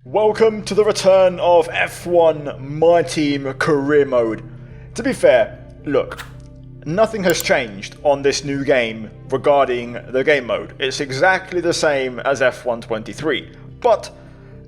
Welcome to the return of F1 My Team Career Mode. To be fair, look, nothing has changed on this new game regarding the game mode. It's exactly the same as F1 23, but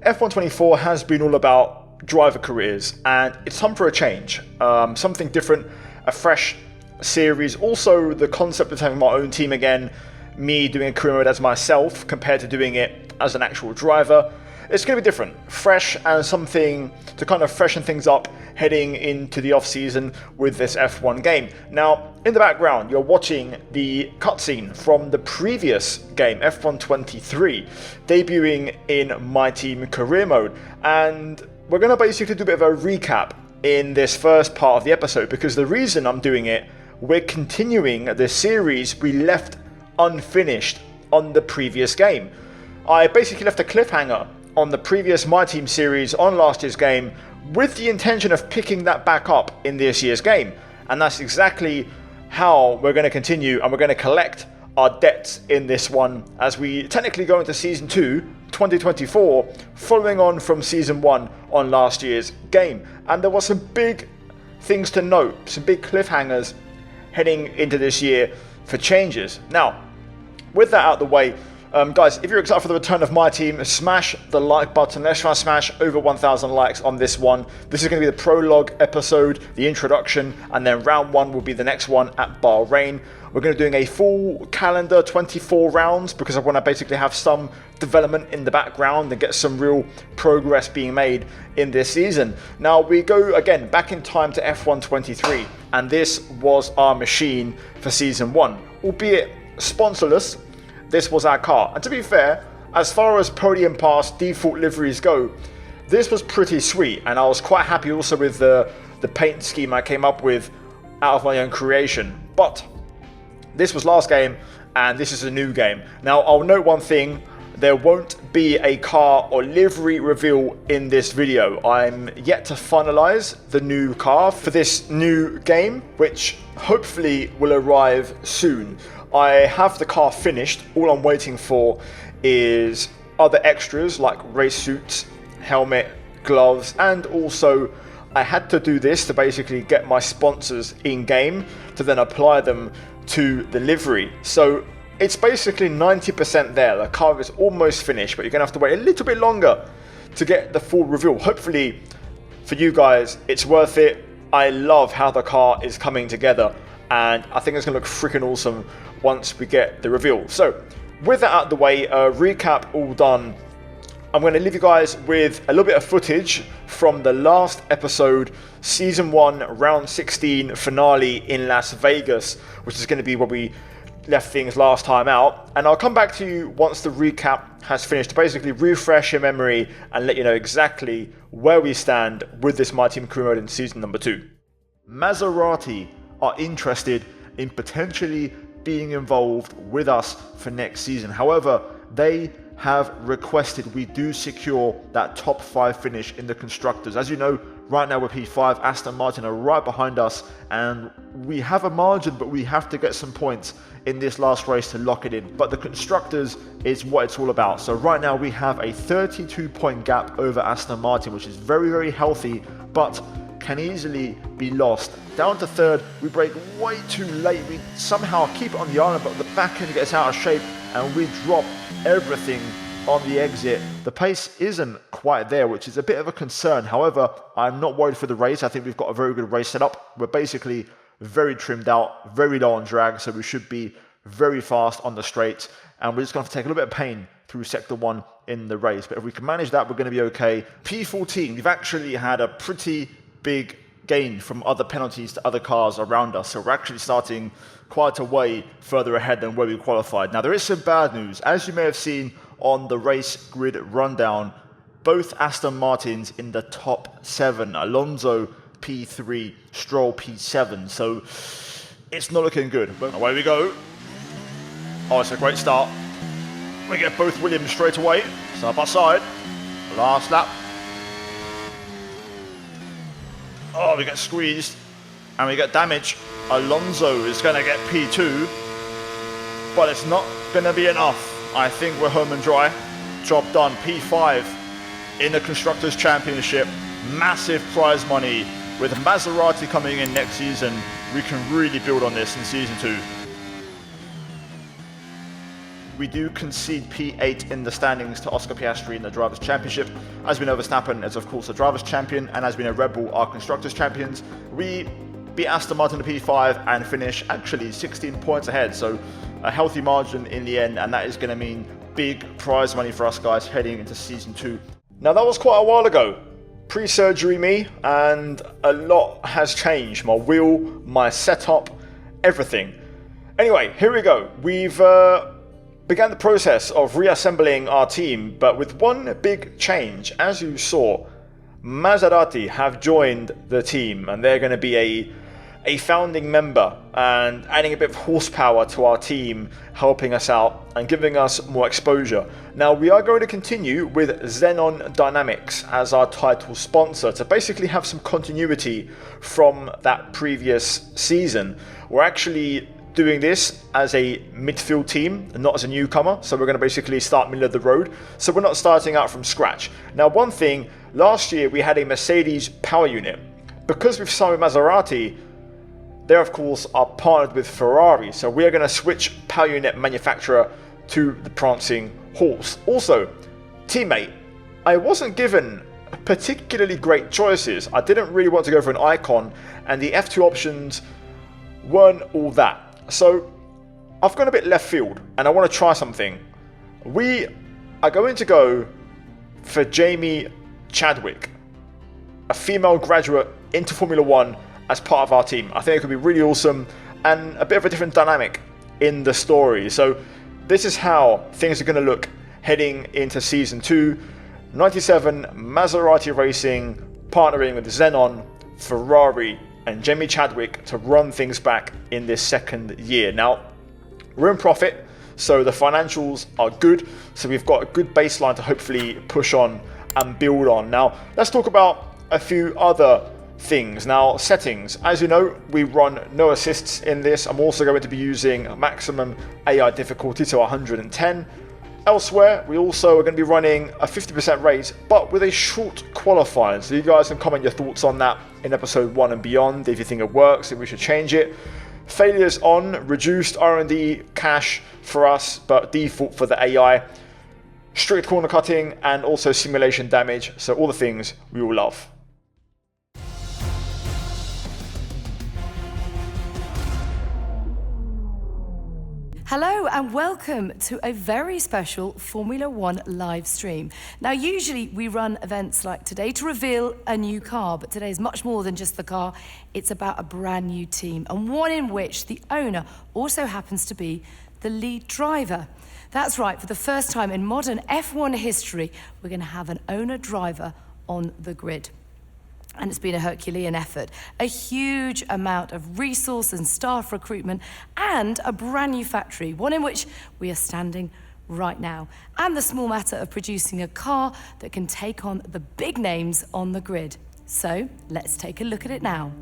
F1 24 has been all about driver careers, and it's time for a change. Something different, a fresh series. Also, the concept of having my own team again, me doing a career mode as myself compared to doing it as an actual driver. It's going to be different, fresh, and something to kind of freshen things up heading into the off-season with this F1 game. Now, in the background, you're watching the cutscene from the previous game, F1 23, debuting in My Team Career Mode. And we're going to basically do a bit of a recap in this first part of the episode, because the reason I'm doing it, we're continuing the series we left unfinished on the previous game. I basically left a cliffhanger on the previous My Team series on last year's game with the intention of picking that back up in this year's game. And that's exactly how we're going to continue, and we're going to collect our debts in this one as we technically go into Season 2, 2024, following on from Season 1 on last year's game. And there were some big things to note, some big cliffhangers heading into this year for changes. Now, with that out of the way, guys, if you're excited for the return of my team, smash the like button. Let's try and smash over 1,000 likes on this one. This is going to be the prologue episode, the introduction, and then round 1 will be the next one at Bahrain. We're going to be doing a full calendar, 24 rounds, because I want to basically have some development in the background and get some real progress being made in this season. Now, we go again back in time to F1 23, and this was our machine for Season 1, albeit sponsorless. This was our car, and to be fair, as far as podium pass default liveries go, this was pretty sweet, and I was quite happy also with the paint scheme I came up with out of my own creation. But this was last game, and this is a new game. Now, I'll note one thing: there won't be a car or livery reveal in this video. I'm yet to finalize the new car for this new game, which hopefully will arrive soon. I have the car finished. All I'm waiting for is other extras like race suits, helmet, gloves, and also I had to do this to basically get my sponsors in game to then apply them to the livery. So it's basically 90% there. The car is almost finished, but you're going to have to wait a little bit longer to get the full reveal. Hopefully for you guys, it's worth it. I love how the car is coming together, and I think it's going to look freaking awesome once we get the reveal. So with that out of the way, recap all done, I'm going to leave you guys with a little bit of footage from the last episode, Season 1, Round 16 finale in Las Vegas, which is going to be where we left things last time out. And I'll come back to you once the recap has finished to basically refresh your memory and let you know exactly where we stand with this My Team Career Mode in Season number 2. Maserati are interested in potentially being involved with us for next season. However, they have requested we do secure that top 5 finish in the constructors. As you know, right now we're P5, Aston Martin are right behind us, and we have a margin, but we have to get some points in this last race to lock it in. But the constructors is what it's all about. So right now we have a 32-point gap over Aston Martin, which is very, very healthy, but can easily be lost. Down to third, we brake way too late. We somehow keep it on the island, but the back end gets out of shape and we drop everything on the exit. The pace isn't quite there, which is a bit of a concern. However, I'm not worried for the race. I think we've got a very good race set up. We're basically very trimmed out, very low on drag, so we should be very fast on the straights, and we're just going to have to take a little bit of pain through Sector 1 in the race. But if we can manage that, we're going to be okay. P14, we've actually had a pretty big gain from other penalties to other cars around us, so we're actually starting quite a way further ahead than where we qualified. Now, there is some bad news. As you may have seen on the race grid rundown, both Aston Martins in the top 7, Alonso P3, Stroll P7, so it's not looking good. But away we go. Oh, it's a great start. We get both Williams straight away, side by side. Last lap. Oh, we get squeezed and we get damage. Alonso is going to get P2, but it's not going to be enough. I think we're home and dry. Job done. P5 in the Constructors' Championship. Massive prize money. With Maserati coming in next season, we can really build on this in Season 2. We do concede P8 in the standings to Oscar Piastri in the Drivers' Championship. As we know, Verstappen is of course the Drivers' Champion, and as we know, Red Bull are Constructors' Champions. We beat Aston Martin in the P5 and finish actually 16 points ahead, so a healthy margin in the end, and that is going to mean big prize money for us guys heading into Season 2. Now that was quite a while ago, pre-surgery me, and a lot has changed. My wheel, my setup, everything. Anyway, here we go. We've began the process of reassembling our team, but with one big change. As you saw, Maserati have joined the team, and they're going to be a founding member and adding a bit of horsepower to our team, helping us out and giving us more exposure. Now we are going to continue with Xenon Dynamics as our title sponsor to basically have some continuity from that previous season. We're actually doing this as a midfield team and not as a newcomer, so we're going to basically start middle of the road, so we're not starting out from scratch. Now one thing, last year we had a Mercedes power unit. Because we've signed with Maserati, they of course are partnered with Ferrari, so we're going to switch power unit manufacturer to the prancing horse. Also, teammate, I wasn't given particularly great choices. I didn't really want to go for an icon, and the F2 options weren't all that. So I've gone a bit left field and I want to try something. We are going to go for Jamie Chadwick, a female graduate into Formula 1 as part of our team. I think it could be really awesome and a bit of a different dynamic in the story. So this is how things are going to look heading into Season 2. 97 Maserati Racing partnering with Xenon, Ferrari and Jamie Chadwick to run things back in this second year. Now, we're in profit, so the financials are good. So we've got a good baseline to hopefully push on and build on. Now, let's talk about a few other things. Now, settings. As you know, we run no assists in this. I'm also going to be using maximum AI difficulty to 110. Elsewhere, we also are going to be running a 50% race, but with a short qualifying. So you guys can comment your thoughts on that in episode 1 and beyond, if you think it works, if we should change it. Failures on, reduced R&D cash for us, but default for the AI. Strict corner cutting, and also simulation damage. So all the things we all love. Hello and welcome to a very special Formula 1 live stream. Now usually we run events like today to reveal a new car, but today is much more than just the car. It's about a brand new team, and one in which the owner also happens to be the lead driver. That's right, for the first time in modern F1 history, we're going to have an owner driver on the grid. And it's been a Herculean effort, a huge amount of resource and staff recruitment, and a brand new factory, one in which we are standing right now. And the small matter of producing a car that can take on the big names on the grid. So let's take a look at it now.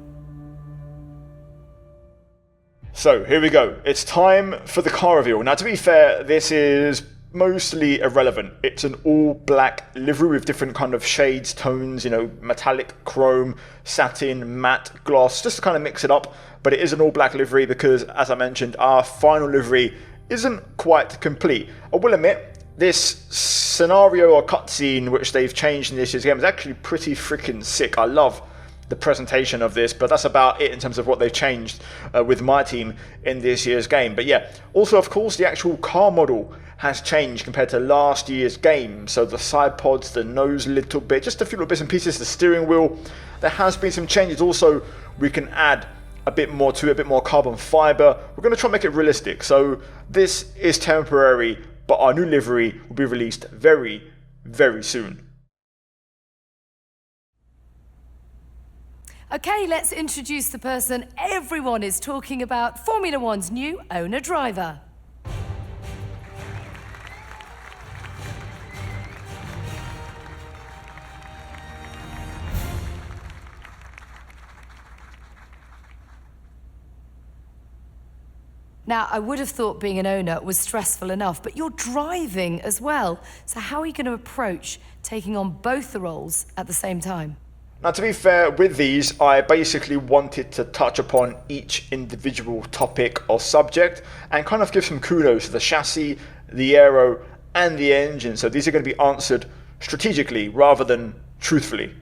So here we go. It's time for the car reveal. Now, to be fair, this is mostly irrelevant. It's an all black livery with different kind of shades, tones, you know, metallic, chrome, satin, matte, gloss, just to kind of mix it up. But it is an all black livery because, as I mentioned, our final livery isn't quite complete. I will admit, this scenario or cutscene which they've changed in this year's game is actually pretty freaking sick. I love the presentation of this, but that's about it in terms of what they've changed with my team in this year's game. But yeah, also of course the actual car model has changed compared to last year's game. So the side pods, the nose a little bit, just a few little bits and pieces, the steering wheel, there has been some changes. Also, we can add a bit more to it, a bit more carbon fiber. We're going to try and make it realistic. So this is temporary, but our new livery will be released very, very soon. Okay, let's introduce the person everyone is talking about, Formula One's new owner driver. Now, I would have thought being an owner was stressful enough, but you're driving as well. So how are you going to approach taking on both the roles at the same time? Now, to be fair, with these, I basically wanted to touch upon each individual topic or subject and kind of give some kudos to the chassis, the aero, and the engine. So these are going to be answered strategically rather than truthfully.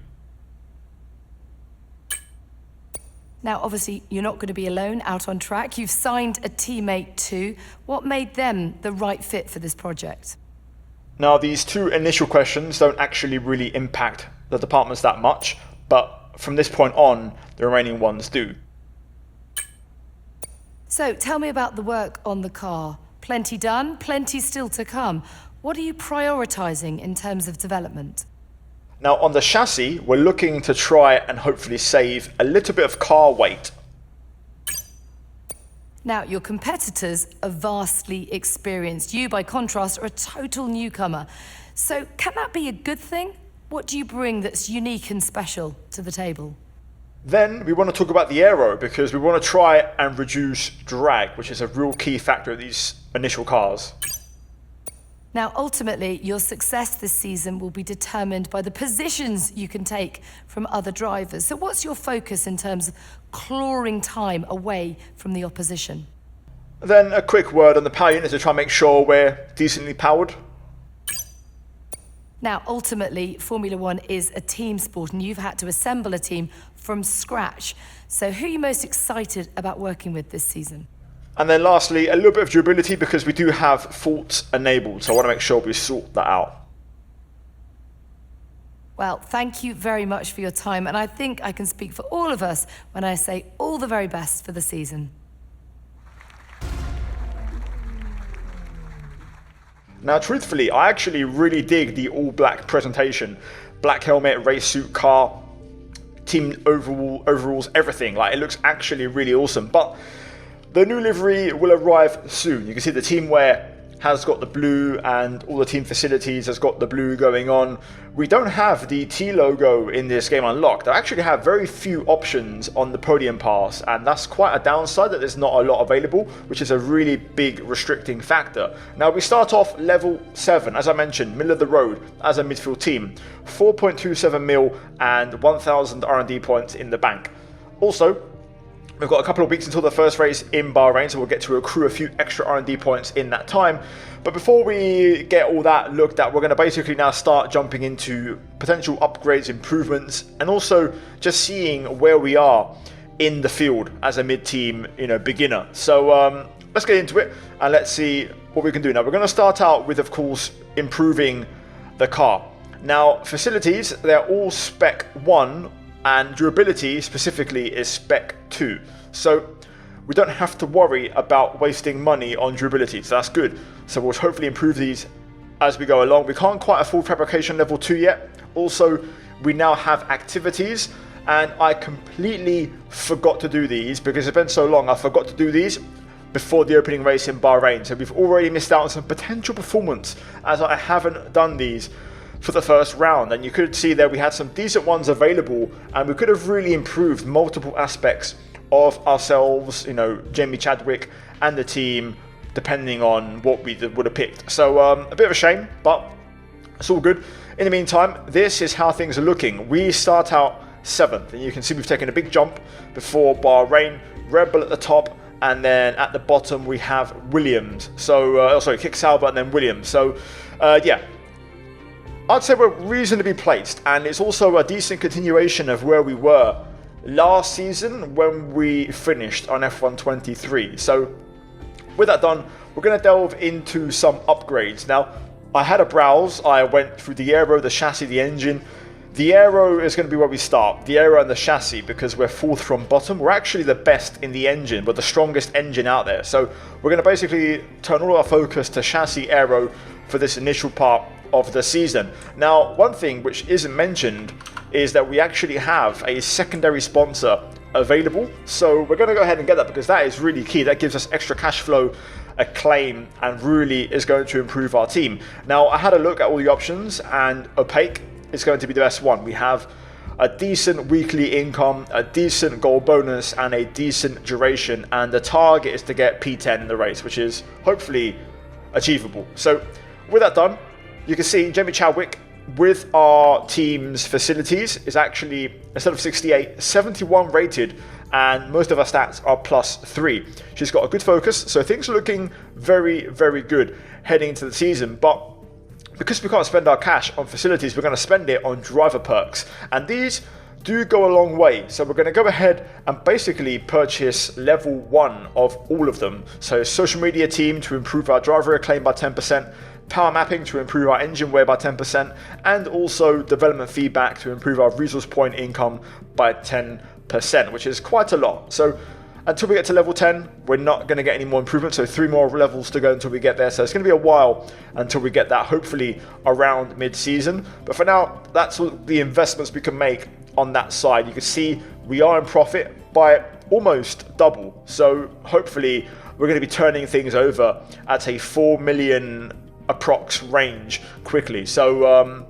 Now, obviously, you're not going to be alone out on track. You've signed a teammate too. What made them the right fit for this project? Now, these two initial questions don't actually really impact the departments that much, but from this point on, the remaining ones do. So, tell me about the work on the car. Plenty done, plenty still to come. What are you prioritizing in terms of development? Now, on the chassis, we're looking to try and hopefully save a little bit of car weight. Now, your competitors are vastly experienced. You, by contrast, are a total newcomer. So, can that be a good thing? What do you bring that's unique and special to the table? Then we want to talk about the aero because we want to try and reduce drag, which is a real key factor of these initial cars. Now, ultimately, your success this season will be determined by the positions you can take from other drivers. So what's your focus in terms of clawing time away from the opposition? Then a quick word on the power unit to try and make sure we're decently powered. Now, ultimately, Formula One is a team sport, and you've had to assemble a team from scratch. So who are you most excited about working with this season? And then lastly, a little bit of durability because we do have faults enabled, so I want to make sure we sort that out. Well, thank you very much for your time, and I think I can speak for all of us when I say all the very best for the season. Now, truthfully, I actually really dig the all-black presentation. Black helmet, race suit, car, team overalls, everything. Like, it looks actually really awesome. But the new livery will arrive soon. You can see the team wear has got the blue and all the team facilities has got the blue going on. We don't have the T logo in this game unlocked. I actually have very few options on the podium pass, and that's quite a downside that there's not a lot available, which is a really big restricting factor. Now we start off level 7, as I mentioned, middle of the road as a midfield team. 4.27 mil and 1,000 R&D points in the bank. Also, we've got a couple of weeks until the first race in Bahrain, so we'll get to accrue a few extra R&D points in that time. But before we get all that looked at, we're going to basically now start jumping into potential upgrades, improvements, and also just seeing where we are in the field as a mid-team, beginner. So let's get into it and let's see what we can do. Now we're going to start out with, of course, improving the car. Now facilities, they're all spec 1. And durability specifically is spec 2. So we don't have to worry about wasting money on durability, so that's good. So we'll hopefully improve these as we go along. We can't quite afford fabrication level 2 yet. Also, we now have activities, and I completely forgot to do these because it's been so long. I forgot to do these before the opening race in Bahrain. So we've already missed out on some potential performance as I haven't done these for the first round, and you could see that we had some decent ones available, and we could have really improved multiple aspects of ourselves, Jamie Chadwick and the team, depending on what we would have picked. So a bit of a shame, but it's all good. In the meantime, this is how things are looking. We start out 7th, and you can see we've taken a big jump before Bahrain, Red Bull at the top, and then at the bottom we have Williams. So Kick Sauber and then Williams. So yeah, I'd say we're reasonably placed, and it's also a decent continuation of where we were last season when we finished on F1 23. So with that done, we're going to delve into some upgrades. Now, I had a browse. I went through the aero, the chassis, the engine. The aero is going to be where we start, the aero and the chassis, because we're 4th from bottom. We're actually the best in the engine. We're the strongest engine out there. So we're going to basically turn all our focus to chassis aero for this initial part of the season. Now, one thing which isn't mentioned is that we actually have a secondary sponsor available. So we're going to go ahead and get that because that is really key. That gives us extra cash flow, acclaim, and really is going to improve our team. Now, I had a look at all the options, and Opaque is going to be the best one. We have a decent weekly income, a decent goal bonus, and a decent duration. And the target is to get P10 in the race, which is hopefully achievable. So with that done, you can see Jamie Chadwick with our team's facilities is actually, instead of 68, 71 rated, and most of our stats are +3. She's got a good focus, so things are looking very, very good heading into the season. But because we can't spend our cash on facilities, we're going to spend it on driver perks, and these do go a long way. So we're going to go ahead and basically purchase level 1 of all of them. So social media team to improve our driver acclaim by 10%, power mapping to improve our engine wear by 10%, and also development feedback to improve our resource point income by 10%, which is quite a lot. So until we get to level 10, we're not going to get any more improvements, so 3 more levels to go until we get there. So it's going to be a while until we get that, hopefully around mid-season. But for now, that's all the investments we can make on that side. You can see we are in profit by almost double. So hopefully we're going to be turning things over at a 4 million approx range quickly. So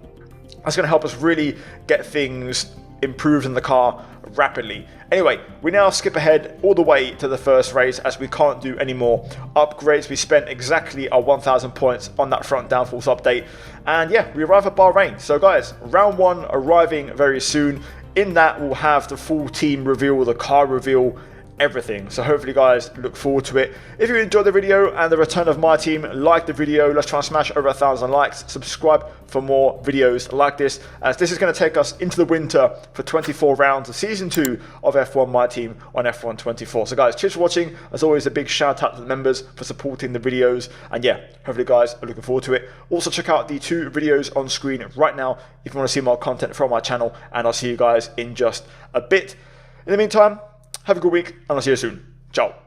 that's going to help us really get things improved in the car rapidly. Anyway, we now skip ahead all the way to the first race as we can't do any more upgrades. We spent exactly our 1,000 points on that front downforce update, and yeah, we arrive at Bahrain. So guys, round 1 arriving very soon. In that, we'll have the full team reveal, the car reveal, everything. So hopefully guys look forward to it. If you enjoyed the video and the return of my team, like the video. Let's try and smash over 1,000 likes. Subscribe for more videos like this, as this is going to take us into the winter for 24 rounds of season 2 of F1 My Team on F1 24. So guys, cheers for watching. As always, a big shout out to the members for supporting the videos, and yeah, hopefully guys are looking forward to it. Also check out the 2 videos on screen right now if you want to see more content from my channel, and I'll see you guys in just a bit. In the meantime, have a good week, and I'll see you soon. Ciao.